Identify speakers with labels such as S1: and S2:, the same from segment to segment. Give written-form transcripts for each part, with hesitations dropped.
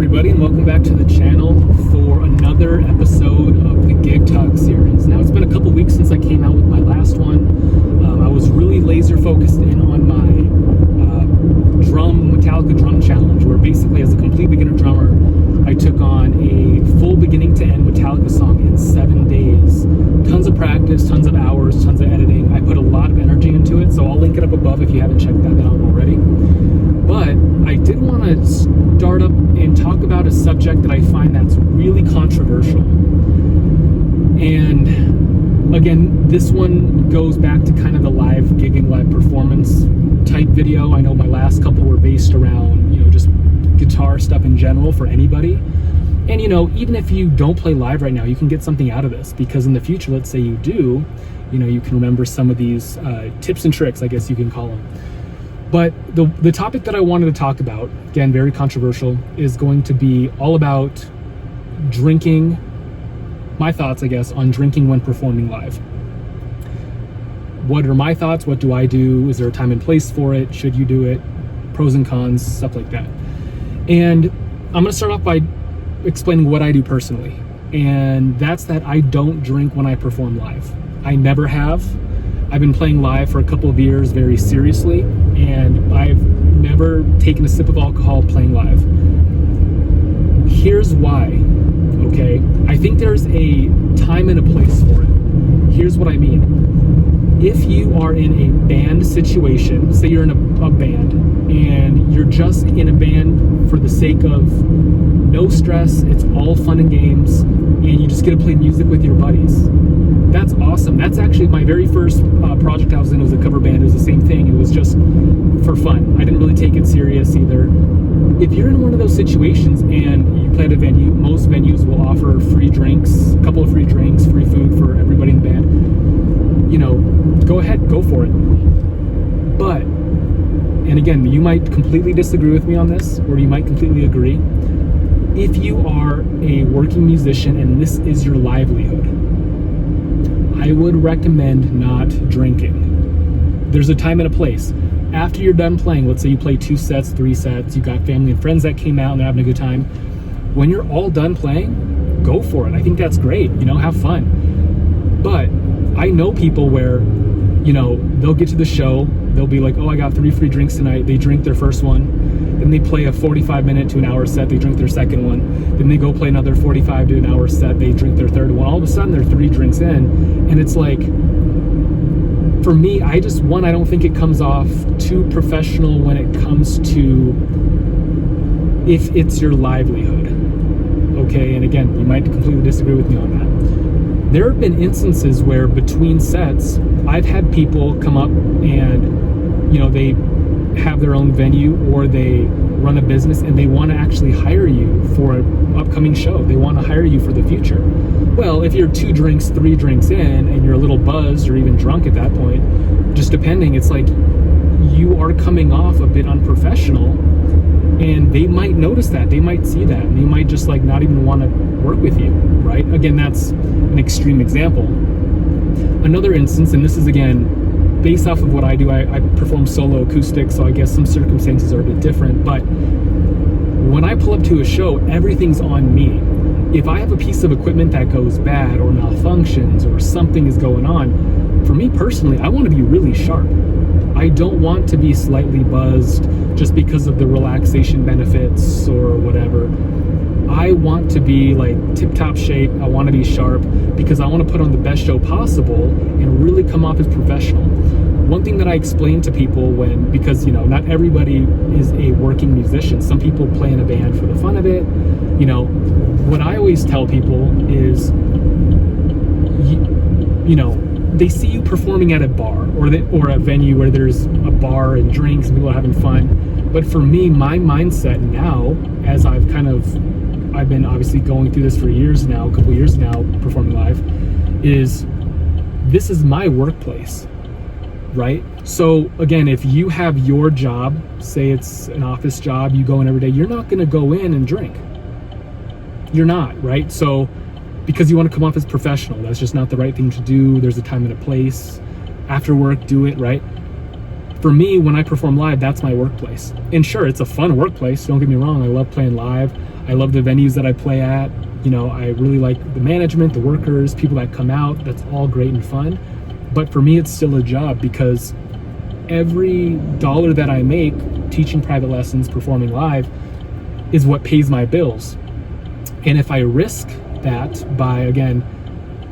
S1: everybody, and welcome back to the channel for another episode of the Gig Talk series. Now, it's been a couple weeks since I came out with my last one. I was really laser focused in on my Metallica drum challenge, where basically as a complete beginner drummer, I took on a full beginning to end Metallica song in 7 days. Tons of practice, tons of hours, tons of editing. I put a lot of energy into it, so I'll link it up above if you haven't checked that out already. But I did want to start up and talk about a subject that I find that's really controversial. And again, this one goes back to kind of the live gigging, live performance type video. I know my last couple were based around, just guitar stuff in general for anybody. And even if you don't play live right now, you can get something out of this, because in the future, let's say you do, you can remember some of these tips and tricks, I guess you can call them. But the topic that I wanted to talk about, again, very controversial, is going to be all about drinking, my thoughts, I guess, on drinking when performing live. What are my thoughts? What do I do? Is there a time and place for it? Should you do it? Pros and cons, stuff like that. And I'm gonna start off by explaining what I do personally. And that's that I don't drink when I perform live. I never have. I've been playing live for a couple of years very seriously, and I've never taken a sip of alcohol playing live. Here's why, okay? I think there's a time and a place for it. Here's what I mean. If you are in a band situation, say you're in a band, and you're just in a band for the sake of no stress, it's all fun and games, and you just get to play music with your buddies. That's awesome. That's actually my very first project I was in. Was a cover band. It was the same thing. It was just for fun. I didn't really take it serious either. If you're in one of those situations and you play at a venue, most venues will offer free drinks, a couple of free drinks, free food for everybody in the band. Go ahead, go for it. But, and again, you might completely disagree with me on this, or you might completely agree. If you are a working musician and this is your livelihood, I would recommend not drinking. There's a time and a place. After you're done playing, let's say you play 2 sets, 3 sets, you got family and friends that came out and they're having a good time. When you're all done playing, go for it. I think that's great, have fun. But I know people where, they'll get to the show, they'll be like, oh, I got 3 free drinks tonight. They drink their first one. Then they play a 45-minute to an hour set, they drink their second one. Then they go play another 45 to an hour set, they drink their third one. All of a sudden, they're 3 drinks in. And it's like, for me, I don't think it comes off too professional when it comes to if it's your livelihood. Okay, and again, you might completely disagree with me on that. There have been instances where between sets, I've had people come up and, they have their own venue or they run a business and they want to actually hire you for an upcoming show. They want to hire you for the future. Well, if you're 2 drinks, 3 drinks in and you're a little buzzed or even drunk at that point, just depending, it's like you are coming off a bit unprofessional, and they might notice that. They might see that, and they might just not even want to work with you, right? Again, that's an extreme example. Another instance, and this is again based off of what I do, I perform solo acoustic, so I guess some circumstances are a bit different, but when I pull up to a show, everything's on me. If I have a piece of equipment that goes bad or malfunctions or something is going on, for me personally, I want to be really sharp. I don't want to be slightly buzzed just because of the relaxation benefits or whatever. I want to be tip-top shape. I want to be sharp because I want to put on the best show possible and really come off as professional. One thing that I explain to people because not everybody is a working musician. Some people play in a band for the fun of it. What I always tell people is, they see you performing at a bar or a venue where there's a bar and drinks and people are having fun. But for me, my mindset now, as I've been obviously going through this for a couple years now, performing live, is this is my workplace, right? So again, if you have your job, say it's an office job, you go in every day, you're not gonna go in and drink. You're not, right? So because you want to come off as professional, that's just not the right thing to do. There's a time and a place. After work, do it, right? For me, when I perform live, that's my workplace. And sure, it's a fun workplace, don't get me wrong, I love playing live. I love the venues that I play at. You know, I really like the management, the workers, people that come out. That's all great and fun. But for me, it's still a job, because every dollar that I make teaching private lessons, performing live, is what pays my bills. And if I risk that by, again,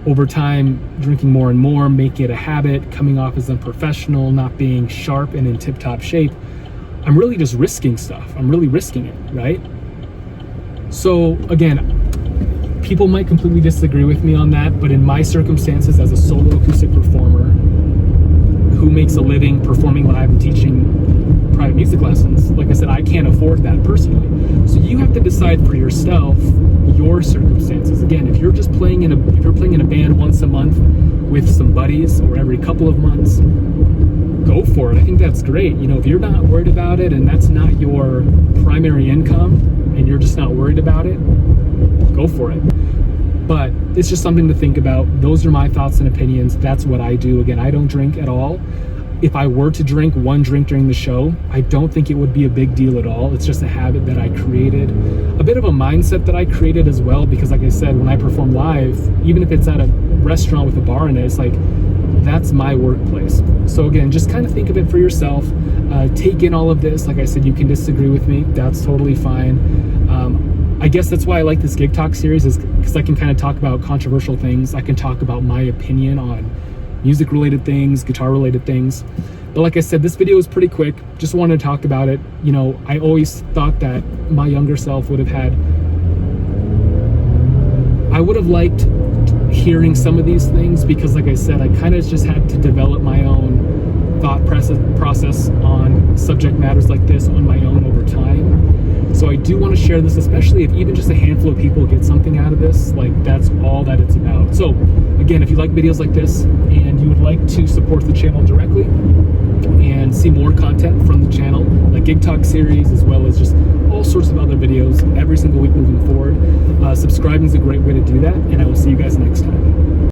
S1: over time, drinking more and more, making it a habit, coming off as unprofessional, not being sharp and in tip-top shape, I'm really just risking stuff. I'm really risking it, right? So again, people might completely disagree with me on that, but in my circumstances as a solo acoustic performer who makes a living performing live and teaching private music lessons, like I said, I can't afford that personally. So you have to decide for yourself your circumstances. Again, if you're just playing in a band once a month with some buddies, or every couple of months, go for it. I think that's great. You know, if you're not worried about it and that's not your primary income and you're just not worried about it, go for it. But it's just something to think about. Those are my thoughts and opinions. That's what I do. Again, I don't drink at all. If I were to drink one drink during the show, I don't think it would be a big deal at all. It's just a habit that I created, a bit of a mindset that I created as well, because like I said, when I perform live, even if it's at a restaurant with a bar in it, it's like, that's my workplace. So again, just kind of think of it for yourself. Take in all of this. Like I said, you can disagree with me. That's totally fine. I guess that's why I like this Gig Talk series, is because I can kind of talk about controversial things. I can talk about my opinion on music related things, guitar related things. But like I said, this video was pretty quick. Just wanted to talk about it. You know, I always thought that my younger self would have had, I would have liked hearing some of these things, because like I said, I kind of just had to develop my own thought process on subject matters like this on my own over time. So I do want to share this, especially if even just a handful of people get something out of this. Like, that's all that it's about. So again, if you like videos like this and you would like to support the channel directly and see more content from the channel, like Gig Talk series, as well as just all sorts of other videos every single week moving forward, subscribing is a great way to do that, and I will see you guys next time.